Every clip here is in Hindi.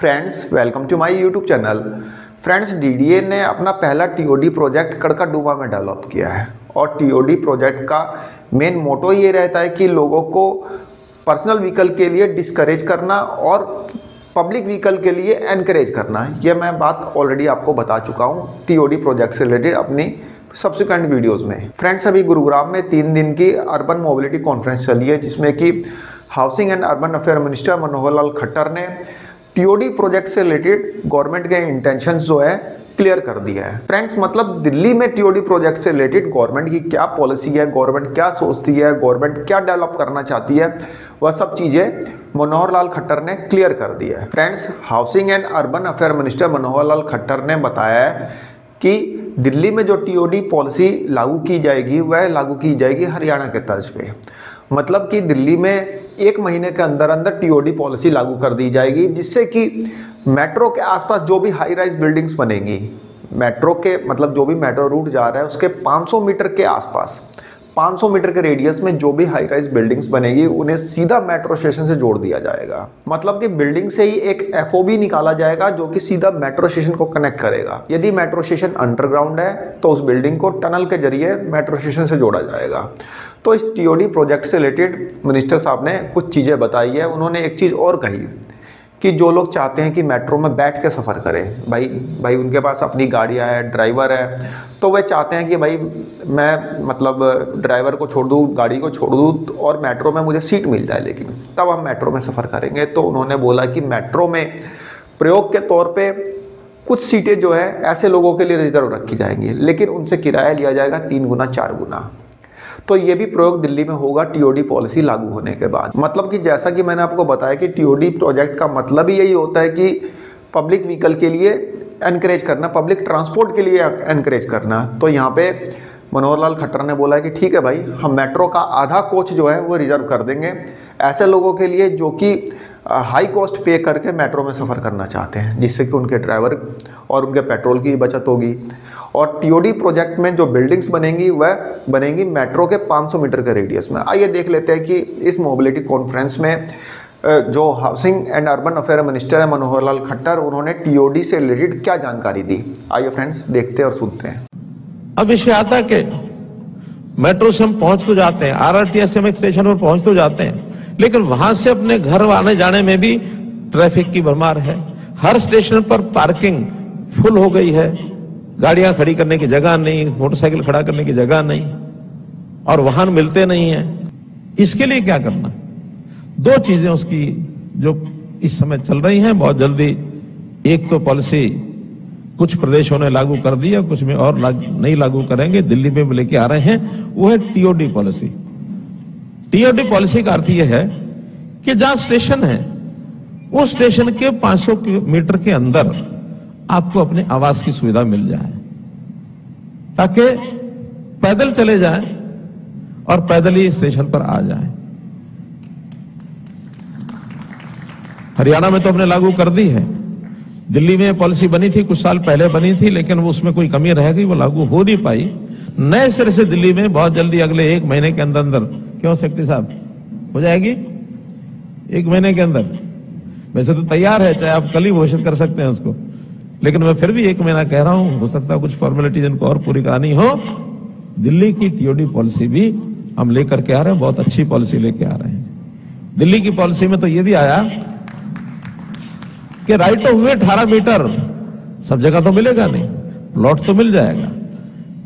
Friends, welcome to my YouTube channel. Friends, DDA ने अपना पहला टीओडी प्रोजेक्ट कड़काडूबा में डेवलप किया है और टीओडी प्रोजेक्ट का मेन मोटो ये रहता है कि लोगों को पर्सनल व्हीकल के लिए डिस्करेज करना और पब्लिक व्हीकल के लिए एनकरेज करना। ये मैं बात ऑलरेडी आपको बता चुका हूँ टीओडी प्रोजेक्ट से रिलेटेड अपनी सब्सिक्वेंट वीडियोज़ में। फ्रेंड्स, अभी गुरुग्राम में 3 दिन की अर्बन मोबिलिटी कॉन्फ्रेंस चली है जिसमें कि housing and urban affair minister Manohar Lal Khattar ने टीओडी प्रोजेक्ट से रिलेटेड गवर्नमेंट के इंटेंशंस जो है क्लियर कर दिया है। फ्रेंड्स, मतलब दिल्ली में टीओडी प्रोजेक्ट से रिलेटेड गवर्नमेंट की क्या पॉलिसी है, गवर्नमेंट क्या सोचती है, गवर्नमेंट क्या डेवलप करना चाहती है, वह सब चीज़ें मनोहर लाल खट्टर ने क्लियर कर दी है। Friends, housing and urban affair minister Manohar Lal Khattar ने बताया है कि दिल्ली में जो टीओडी पॉलिसी लागू की जाएगी वह लागू की जाएगी हरियाणा के तर्ज पे। मतलब कि दिल्ली में 1 महीने के अंदर अंदर टीओडी पॉलिसी लागू कर दी जाएगी जिससे कि मेट्रो के आसपास जो भी हाई राइज बिल्डिंग्स बनेंगी, मेट्रो के मतलब जो भी मेट्रो रूट जा रहा है उसके 500 मीटर के आसपास 500 मीटर के रेडियस में जो भी हाई राइज बिल्डिंग्स बनेगी उन्हें सीधा मेट्रो स्टेशन से जोड़ दिया जाएगा। मतलब कि बिल्डिंग से ही एक एफओबी निकाला जाएगा जो कि सीधा मेट्रो स्टेशन को कनेक्ट करेगा। यदि मेट्रो स्टेशन अंडरग्राउंड है तो उस बिल्डिंग को टनल के जरिए मेट्रो स्टेशन से जोड़ा जाएगा। तो इस टीओडी प्रोजेक्ट से रिलेटेड मिनिस्टर साहब ने कुछ चीज़ें बताई है। उन्होंने एक चीज़ और कही कि जो लोग चाहते हैं कि मेट्रो में बैठ के सफ़र करें, भाई उनके पास अपनी गाड़ियाँ है, ड्राइवर है, तो वे चाहते हैं कि भाई मैं मतलब ड्राइवर को छोड़ दूँ, गाड़ी को छोड़ दूँ और मेट्रो में मुझे सीट मिल जाए, लेकिन तब हम मेट्रो में सफ़र करेंगे। तो उन्होंने बोला कि मेट्रो में प्रयोग के तौर पे कुछ सीटें जो है ऐसे लोगों के लिए रिजर्व रखी जाएंगी, लेकिन उनसे किराया लिया जाएगा 3 गुना 4 गुना। तो ये भी प्रयोग दिल्ली में होगा टीओडी पॉलिसी लागू होने के बाद। मतलब कि जैसा कि मैंने आपको बताया कि टीओडी प्रोजेक्ट का मतलब ही यही होता है कि पब्लिक व्हीकल के लिए एनकरेज करना, पब्लिक ट्रांसपोर्ट के लिए एनकरेज करना। तो यहाँ पे मनोहर लाल खट्टर ने बोला है कि ठीक है भाई, हम मेट्रो का आधा कोच जो है वो रिजर्व कर देंगे ऐसे लोगों के लिए जो कि हाई कॉस्ट पे करके मेट्रो में सफ़र करना चाहते हैं, जिससे कि उनके ड्राइवर और उनके पेट्रोल की बचत होगी। और टीओडी प्रोजेक्ट में जो बिल्डिंग्स बनेंगी वह बनेंगी मेट्रो के 500 मीटर के रेडियस में। आइए देख लेते हैं कि इस मोबिलिटी कॉन्फ्रेंस में जो housing and urban affair minister है मनोहर लाल खट्टर, उन्होंने टीओडी से रिलेटेड क्या जानकारी दी। आइए फ्रेंड्स, देखते हैं और सुनते हैं। अब विषय आता है कि मेट्रो से हम पहुंच तो जाते हैं, आरआरटीएसएमएक्स स्टेशन पर पहुंच तो जाते हैं, लेकिन वहां से अपने घर आने जाने में भी ट्रैफिक की भरमार है। हर स्टेशन पर पार्किंग फुल हो गई है, गाड़ियां खड़ी करने की जगह नहीं, मोटरसाइकिल खड़ा करने की जगह नहीं और वाहन मिलते नहीं हैं। इसके लिए क्या करना? 2 चीजें उसकी जो इस समय चल रही हैं बहुत जल्दी। एक तो पॉलिसी कुछ प्रदेशों ने लागू कर दी है, कुछ में और नहीं लागू करेंगे, दिल्ली में लेके आ रहे हैं, वो है टीओडी पॉलिसी। टीओडी पॉलिसी का अर्थ यह है कि जहां स्टेशन है उस स्टेशन के 500 मीटर के अंदर आपको अपने आवास की सुविधा मिल जाए, ताकि पैदल चले जाएं और पैदल ही स्टेशन पर आ जाएं। हरियाणा में तो हमने लागू कर दी है। दिल्ली में पॉलिसी बनी थी, कुछ साल पहले बनी थी, लेकिन वो उसमें कोई कमी रह गई, वो लागू हो नहीं पाई। नए सिरे से दिल्ली में बहुत जल्दी अगले 1 महीने के अंदर अंदर, क्यों सेक्रेटरी साहब, हो जाएगी 1 महीने के अंदर। वैसे तो तैयार है, चाहे आप कल ही घोषित कर सकते हैं उसको, लेकिन मैं फिर भी 1 महीना कह रहा हूं, हो सकता है कुछ फॉर्मेलिटीज इनको और पूरी करानी हो। दिल्ली की टीओडी पॉलिसी भी हम लेकर के आ रहे हैं, बहुत अच्छी पॉलिसी लेके आ रहे हैं। दिल्ली की पॉलिसी में तो ये भी आया कि राइट ऑफ वे 18 मीटर, सब जगह तो मिलेगा नहीं, प्लॉट तो मिल जाएगा,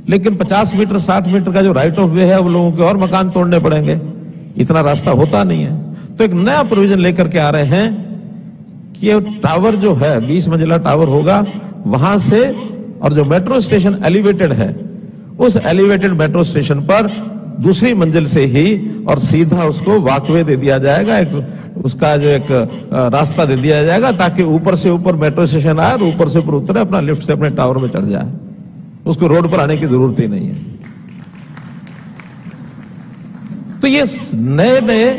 लेकिन 50 मीटर 60 मीटर का जो राइट ऑफ वे है वो लोगों के और मकान तोड़ने पड़ेंगे, इतना रास्ता होता नहीं है। तो एक नया प्रोविजन लेकर के आ रहे हैं कि टावर जो है 20 मंजिला टावर होगा वहां से, और जो मेट्रो स्टेशन एलिवेटेड है उस एलिवेटेड मेट्रो स्टेशन पर दूसरी मंजिल से ही और सीधा उसको वॉकवे दे दिया जाएगा, एक उसका जो एक रास्ता दे दिया जाएगा, ताकि ऊपर से ऊपर मेट्रो स्टेशन आए और ऊपर से ऊपर उतरे, अपना लिफ्ट से अपने टावर में चढ़ जाए, उसको रोड पर आने की जरूरत ही नहीं है। तो ये नए नए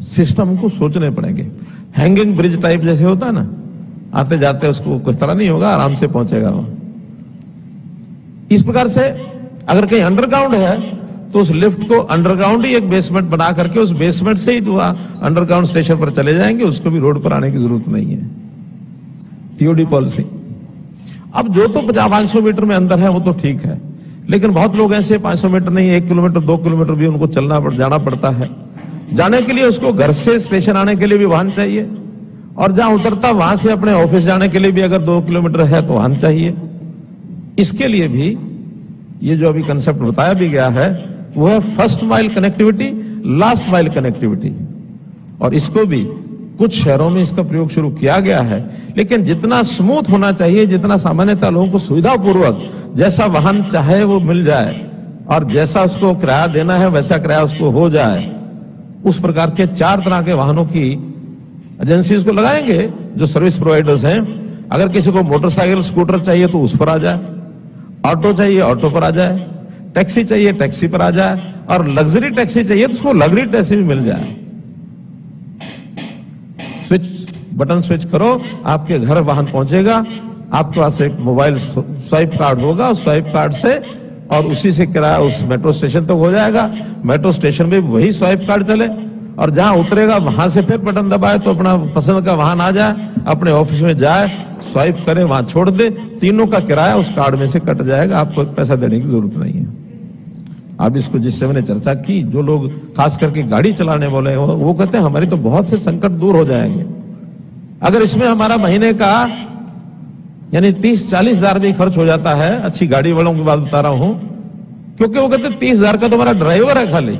सिस्टम को सोचने पड़ेंगे। हैंगिंग ब्रिज टाइप जैसे होता है ना, आते जाते उसको कुछ तरह नहीं होगा, आराम से पहुंचेगा वो। इस प्रकार से अगर कहीं अंडरग्राउंड है तो उस लिफ्ट को अंडरग्राउंड ही एक बेसमेंट बना करके उस बेसमेंट से ही अंडरग्राउंड स्टेशन पर चले जाएंगे, उसको भी रोड पर आने की जरूरत नहीं है। TOD policy. अब जो तो 500 मीटर में अंदर है वो तो ठीक है, लेकिन बहुत लोग ऐसे 500 मीटर नहीं, 1 किलोमीटर 2 किलोमीटर भी उनको जाना पड़ता है। जाने के लिए उसको घर से स्टेशन आने के लिए भी वाहन चाहिए, और जहां उतरता वहां से अपने ऑफिस जाने के लिए भी अगर 2 किलोमीटर है तो वाहन चाहिए। इसके लिए भी ये जो अभी कंसेप्ट बताया भी गया है वो है first mile connectivity, last mile connectivity, और इसको भी कुछ शहरों में इसका प्रयोग शुरू किया गया है। लेकिन जितना स्मूथ होना चाहिए, जितना सामान्यतः लोगों को सुविधापूर्वक जैसा वाहन चाहे वो मिल जाए और जैसा उसको किराया देना है वैसा किराया उसको हो जाए, उस प्रकार के 4 तरह के वाहनों की एजेंसीज को लगाएंगे जो सर्विस प्रोवाइडर्स हैं। अगर किसी को मोटरसाइकिल स्कूटर चाहिए तो उस पर आ जाए, ऑटो चाहिए ऑटो पर आ जाए, टैक्सी चाहिए टैक्सी पर आ जाए, और लग्जरी टैक्सी चाहिए तो उसको लग्जरी टैक्सी भी मिल जाए। बटन स्विच करो, आपके घर वाहन पहुंचेगा, आपके पास एक मोबाइल स्वाइप कार्ड होगा, स्वाइप कार्ड से और उसी से किराया उस मेट्रो स्टेशन तक हो जाएगा। मेट्रो स्टेशन में वही स्वाइप कार्ड चले, और जहां उतरेगा वहां से फिर बटन दबाए तो अपना पसंद का वाहन आ जाए, अपने ऑफिस में जाए, स्वाइप करे, वहां छोड़ दे, तीनों का किराया उस कार्ड में से कट जाएगा, आपको पैसा देने की जरूरत नहीं है। अब इसको जिससे मैंने चर्चा की, जो लोग खास करके गाड़ी चलाने वाले हैं वो कहते हैं हमारी तो बहुत से संकट दूर हो जाएंगे अगर इसमें हमारा महीने का यानी 30-40 हजार भी खर्च हो जाता है। अच्छी गाड़ी वालों की बात बता रहा हूं, क्योंकि वो कहते हैं 30 हजार का तो हमारा ड्राइवर है, खाली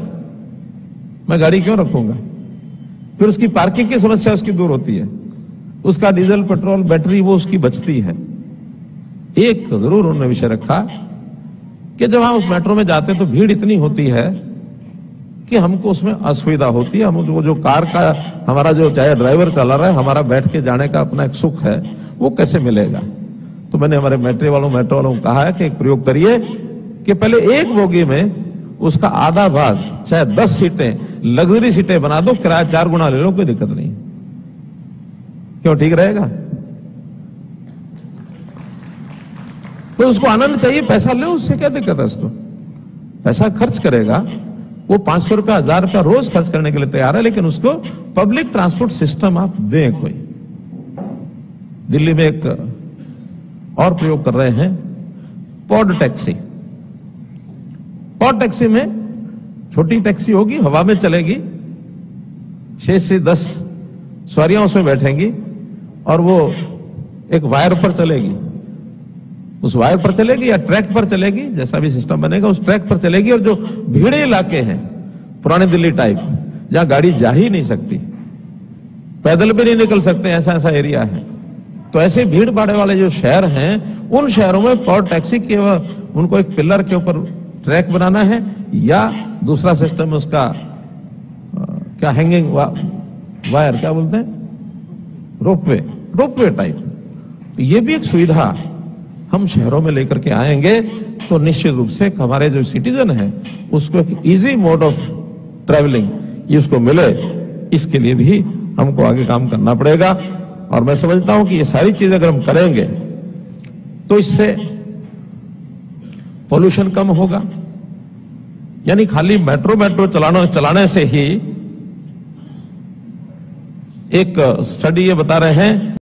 मैं गाड़ी क्यों रखूंगा। फिर उसकी पार्किंग की समस्या उसकी दूर होती है, उसका डीजल पेट्रोल बैटरी वो उसकी बचती है। एक जरूर उन्होंने विषय रखा कि जब हम उस मेट्रो में जाते हैं तो भीड़ इतनी होती है कि हमको उसमें असुविधा होती है। हम जो कार का हमारा जो चाहे ड्राइवर चला रहा है, हमारा बैठ के जाने का अपना एक सुख है, वो कैसे मिलेगा। तो मैंने हमारे मेट्रो वालों को कहा है कि एक प्रयोग करिए कि पहले एक बोगी में उसका आधा भाग चाहे 10 सीटें लग्जरी सीटें बना दो, किराया 4 गुना ले लो, कोई दिक्कत नहीं। क्यों, ठीक रहेगा। तो उसको आनंद चाहिए, पैसा ले, उससे क्या दिक्कत है। उसको पैसा खर्च करेगा, वो 500 रुपया 1000 रुपया रोज खर्च करने के लिए तैयार है, लेकिन उसको पब्लिक ट्रांसपोर्ट सिस्टम आप दें कोई। दिल्ली में एक और प्रयोग कर रहे हैं, पॉड टैक्सी। पॉड टैक्सी में छोटी टैक्सी होगी, हवा में चलेगी, 6 से 10 सवारियां उसमें बैठेंगी और वो एक वायर पर चलेगी। उस वायर पर चलेगी या ट्रैक पर चलेगी, जैसा भी सिस्टम बनेगा उस ट्रैक पर चलेगी। और जो भीड़े इलाके हैं पुराने दिल्ली टाइप, जहां गाड़ी जा ही नहीं सकती, पैदल भी नहीं निकल सकते, ऐसा एरिया है, तो ऐसे भीड़ भाड़ वाले जो शहर हैं उन शहरों में पॉड टैक्सी के उनको एक पिलर के ऊपर ट्रैक बनाना है, या दूसरा सिस्टम उसका क्या हैंगिंग वायर क्या बोलते हैं, रोपवे टाइप। ये भी एक सुविधा हम शहरों में लेकर के आएंगे तो निश्चित रूप से हमारे जो सिटीजन हैं उसको एक इजी मोड ऑफ ट्रैवलिंग ये उसको मिले। इसके लिए भी हमको आगे काम करना पड़ेगा, और मैं समझता हूं कि ये सारी चीजें अगर हम करेंगे तो इससे पोल्यूशन कम होगा। यानी खाली मेट्रो चलाने से ही, एक स्टडी ये बता रहे हैं